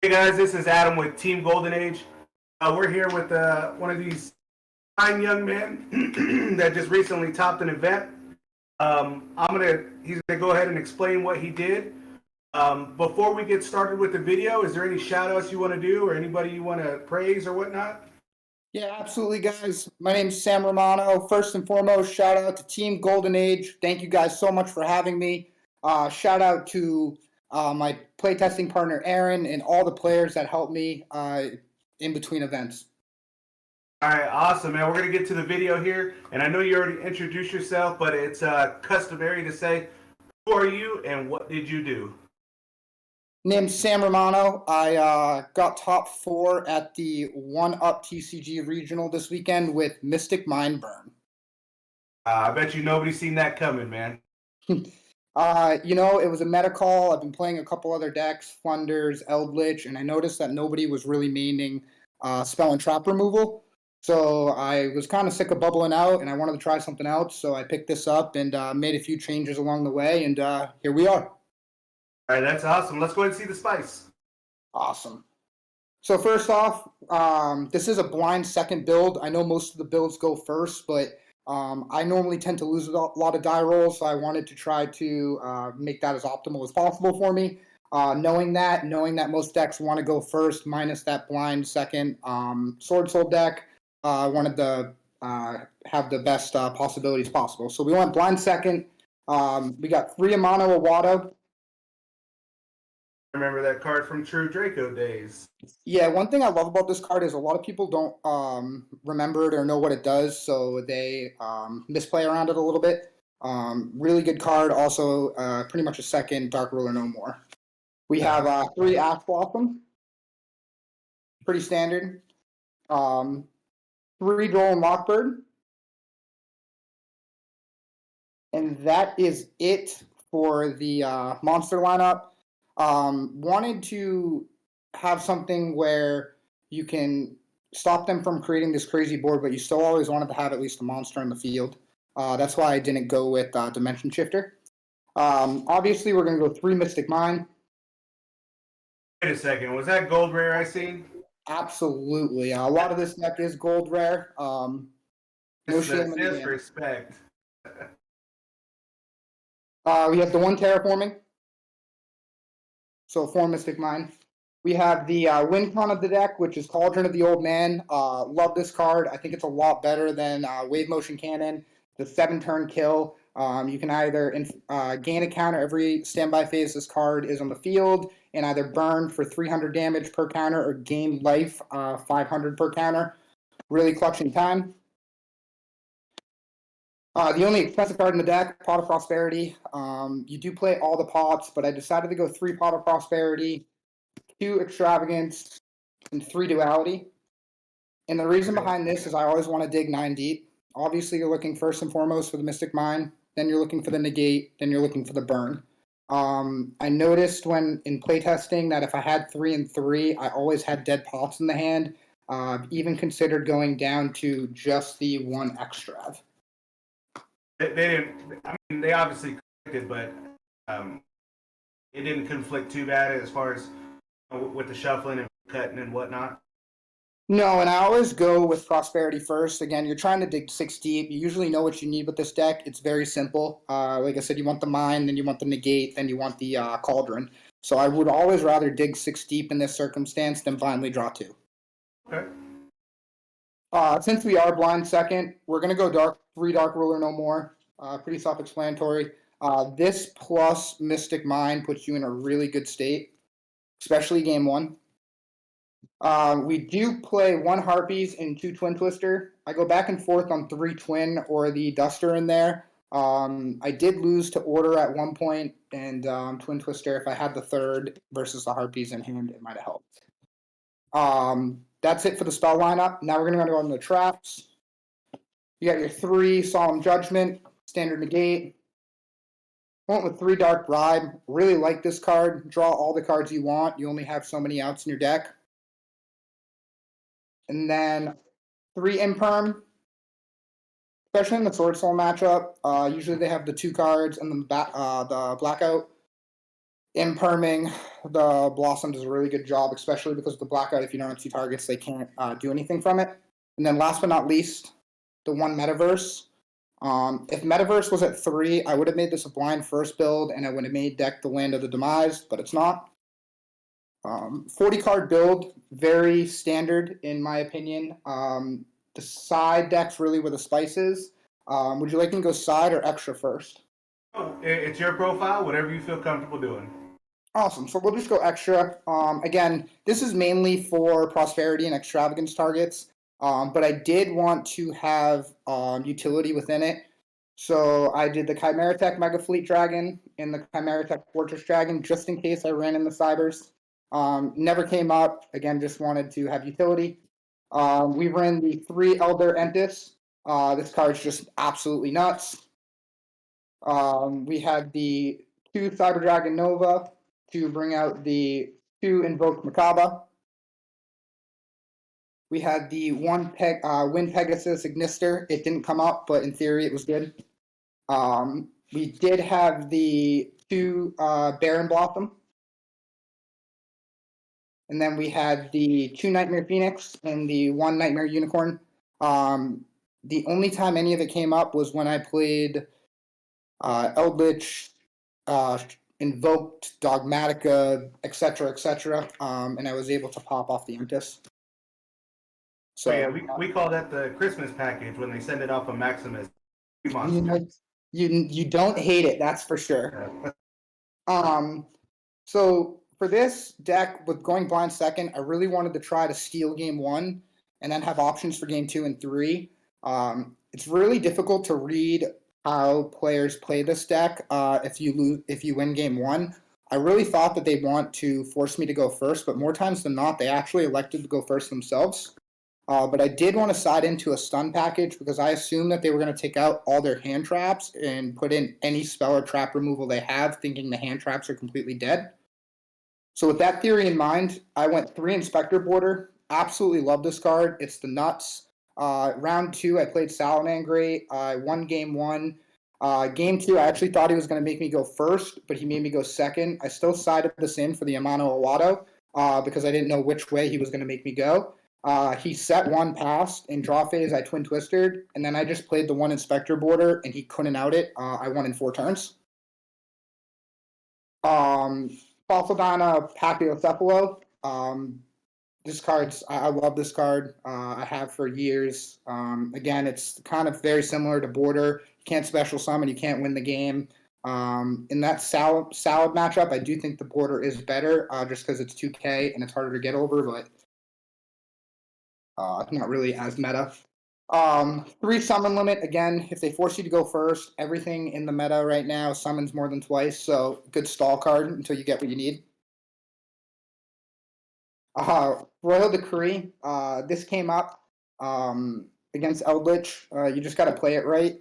Hey guys, this is Adam with Team Golden Age. We're here with one of these fine young men that just recently topped an event. He's gonna go ahead and explain what he did. Before we get started with the video, is there any shout outs you want to do or anybody you want to praise or whatnot? Yeah, absolutely, guys. My name's Sam Romano. First and foremost, shout out to Team Golden Age. Thank you guys so much for having me. Shout out to my playtesting partner, Aaron, and all the players that helped me in between events. All right, awesome, man. We're gonna get to the video here, and I know you already introduced yourself, but it's customary to say, who are you and what did you do? Name's Sam Romano. I got top 4 at the 1UP TCG Regional this weekend with Mystic Mind Burn. I bet you nobody's seen that coming, man. It was a meta call. I've been playing a couple other decks, Flunders, Eldritch, and I noticed that nobody was really maining spell and trap removal. So I was kind of sick of bubbling out, and I wanted to try something else. So I picked this up and made a few changes along the way, and here we are. All right, that's awesome. Let's go ahead and see the spice. Awesome. So first off, this is a blind second build. I know most of the builds go first, but I normally tend to lose a lot of die rolls, so I wanted to try to make that as optimal as possible for me. Knowing that most decks want to go first, minus that blind second Sword Soul deck, I wanted to have the best possibilities possible. So we went blind second. We got 3 Romano Awado. Remember that card from True Draco days. Yeah, one thing I love about this card is a lot of people don't remember it or know what it does, so they misplay around it a little bit. Really good card, also pretty much a second Dark Ruler No More. We have 3 Ash Blossom, pretty standard. 3 Duel and Lockbird. And that is it for the monster lineup. Wanted to have something where you can stop them from creating this crazy board, but you still always wanted to have at least a monster in the field. That's why I didn't go with Dimension Shifter. Obviously, we're going to go 3 Mystic Mine. Wait a second, was that gold rare I seen? Absolutely. A lot of this deck is gold rare. No shame in the game. Disrespect. We have the 1 Terraforming. So 4 Mystic Mine. We have the win con of the deck, which is Cauldron of the Old Man. Love this card. I think it's a lot better than Wave Motion Cannon. The 7-turn kill. You can either gain a counter every standby phase this card is on the field, and either burn for 300 damage per counter or gain life 500 per counter. Really clutching time. The only expensive card in the deck, Pot of Prosperity. You do play all the pots, but I decided to go 3 Pot of Prosperity, 2 Extravagance, and 3 Duality. And the reason behind this is I always want to dig 9 deep. Obviously, you're looking first and foremost for the Mystic Mine, then you're looking for the Negate, then you're looking for the Burn. I noticed when in playtesting that if I had 3 and 3, I always had dead pots in the hand. Even considered going down to just the 1 Extrav. They didn't. I mean, they obviously conflicted, but it didn't conflict too bad as far as with the shuffling and cutting and whatnot. No, and I always go with Prosperity first. Again, you're trying to dig 6 deep. You usually know what you need with this deck. It's very simple. Like I said, you want the Mine, then you want the Negate, then you want the Cauldron. So I would always rather dig 6 deep in this circumstance than blindly draw 2. Okay. Since we are blind second, we're going to go 3 Dark Ruler No More. Pretty self-explanatory. This plus Mystic Mine puts you in a really good state, especially game 1. We do play 1 Harpies and 2 Twin Twister. I go back and forth on 3 Twin or the Duster in there. I did lose to Order at one point, and Twin Twister, if I had the 3rd versus the Harpies in hand, it might have helped. That's it for the spell lineup. Now we're going to go on the traps. You got your 3 Solemn Judgment, Standard Negate. Went with 3 Dark Bribe. Really like this card. Draw all the cards you want. You only have so many outs in your deck. And then 3 Imperm. Especially in the Sword Soul matchup. Usually they have the 2 cards and then the Blackout. Imperming the Blossom does a really good job, especially because of the Blackout. If you don't have 2 targets, they can't do anything from it. And then last but not least, the one Metaverse. If Metaverse was at 3, I would have made this a blind first build, and I would have made deck the Land of the Demise, but it's not. 40 card build, very standard in my opinion. The side decks really where the spice is. Would you like me to go side or extra first? Oh, it's your profile, whatever you feel comfortable doing. Awesome. So we'll just go extra. Again, this is mainly for prosperity and extravagance targets, but I did want to have utility within it. So I did the Chimera Tech Mega Fleet Dragon and the Chimera Tech Fortress Dragon just in case I ran in the Cybers. Never came up. Again, just wanted to have utility. We ran the 3 Elder Entis. This card's just absolutely nuts. We had the 2 Cyber Dragon Nova to bring out the 2 Invoked Macabre. We had the 1 Wind Pegasus Ignister. It didn't come up, but in theory it was good. We did have the 2 Baron Blossom. And then we had the 2 Nightmare Phoenix and the 1 Nightmare Unicorn. The only time any of it came up was when I played Eldritch, Invoked, Dogmatica, etc., and I was able to pop off the Entis. So yeah, we call that the Christmas package when they send it off of Maximus. You don't hate it, that's for sure. So for this deck with going blind second, I really wanted to try to steal game 1 and then have options for game 2 and 3. It's really difficult to read how players play this deck if you win game 1. I really thought that they'd want to force me to go first, but more times than not, they actually elected to go first themselves. But I did want to side into a stun package because I assumed that they were going to take out all their hand traps and put in any spell or trap removal they have, thinking the hand traps are completely dead. So with that theory in mind, I went 3 Inspector Border. Absolutely love this card. It's the nuts. Round 2, I played Salamangreat. I won game 1. Game 2, I actually thought he was going to make me go first, but he made me go second. I still sided this in for the Amano Awato because I didn't know which way he was going to make me go. He set 1 past. In draw phase, I Twin Twisted, and then I just played the 1 Inspector Border, and he couldn't out it. I won in 4 turns. Falsadana Pachycephalo. This card's, I love this card. I have for years. Again, it's kind of very similar to Border. You can't special summon, you can't win the game. In that salad matchup, I do think the Border is better just because it's 2K and it's harder to get over, but it's not really as meta. 3 summon limit. Again, if they force you to go first, everything in the meta right now summons more than twice, so good stall card until you get what you need. Royal Decree. This came up against Eldritch. You just got to play it right.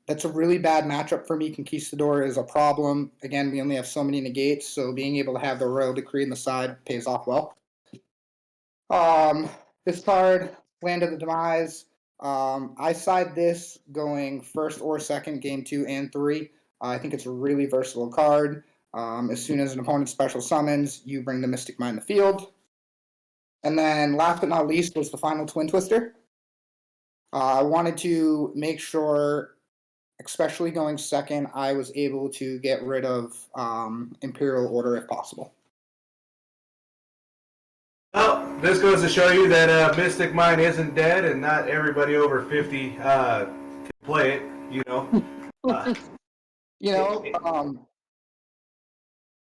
That's a really bad matchup for me. Conquistador is a problem. Again, we only have so many negates, so being able to have the Royal Decree in the side pays off well. This card, Land of the Demise. I side this going first or second, game 2 and 3. I think it's a really versatile card. As soon as an opponent special summons, you bring the Mystic Mind to the field. And then last but not least was the final Twin Twister. I wanted to make sure, especially going second, I was able to get rid of Imperial Order if possible. Well, this goes to show you that Mystic Mind isn't dead, and not everybody over 50 can play it.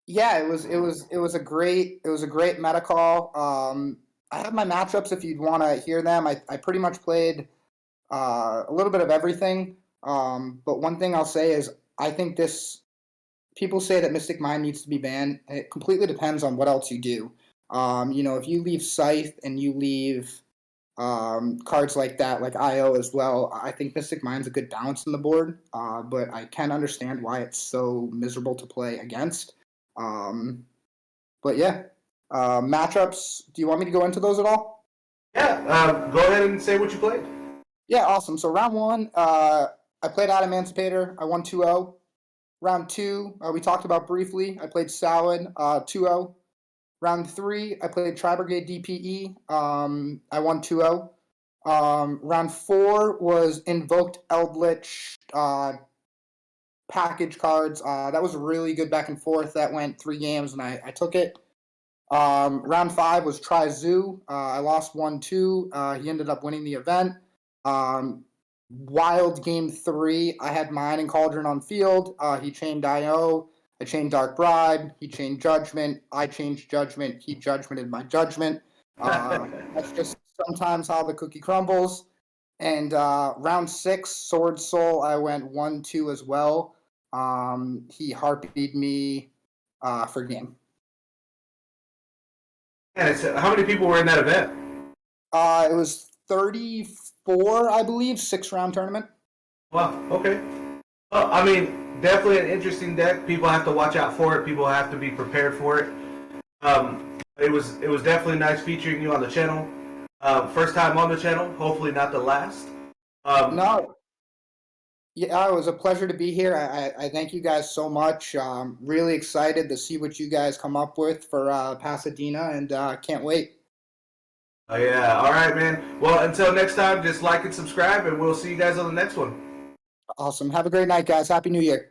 Yeah, it was a great meta call. I have my matchups if you'd want to hear them. I pretty much played a little bit of everything. But one thing I'll say is I think people say that Mystic Mind needs to be banned. It completely depends on what else you do. If you leave Scythe and you leave cards like that, like IO as well, I think Mystic Mind's a good balance on the board. But I can understand why it's so miserable to play against. But yeah, matchups. Do you want me to go into those at all? Yeah, go ahead and say what you played. Yeah, awesome. So round 1, I played Adam Emancipator. I won 2-0. Round 2, we talked about briefly. I played Salad 2-0. Round 3, I played Tri Brigade DPE. I won 2-0. Round 4 was Invoked Eldritch package cards. That was a really good back and forth. That went 3 games, and I took it. Round 5 was Tri Zoo. I lost 1-2. He ended up winning the event. Wild game 3, I had mine and Cauldron on field. He chained IO. I chained Dark Bribe. He chained Judgment. I changed Judgment. He judgmented my judgment. That's just sometimes how the cookie crumbles. And round 6, Sword Soul, I went 1-2 as well. He heartbeat me for game. And how many people were in that event? It was 34, I believe, 6-round tournament. Wow. Okay. Well, I mean, definitely an interesting deck. People have to watch out for it. People have to be prepared for it. It was definitely nice featuring you on the channel. First time on the channel. Hopefully not the last. No. Yeah, it was a pleasure to be here. I thank you guys so much. Really excited to see what you guys come up with for Pasadena, and can't wait. Oh, yeah. All right, man. Well, until next time, just like and subscribe, and we'll see you guys on the next one. Awesome. Have a great night, guys. Happy New Year.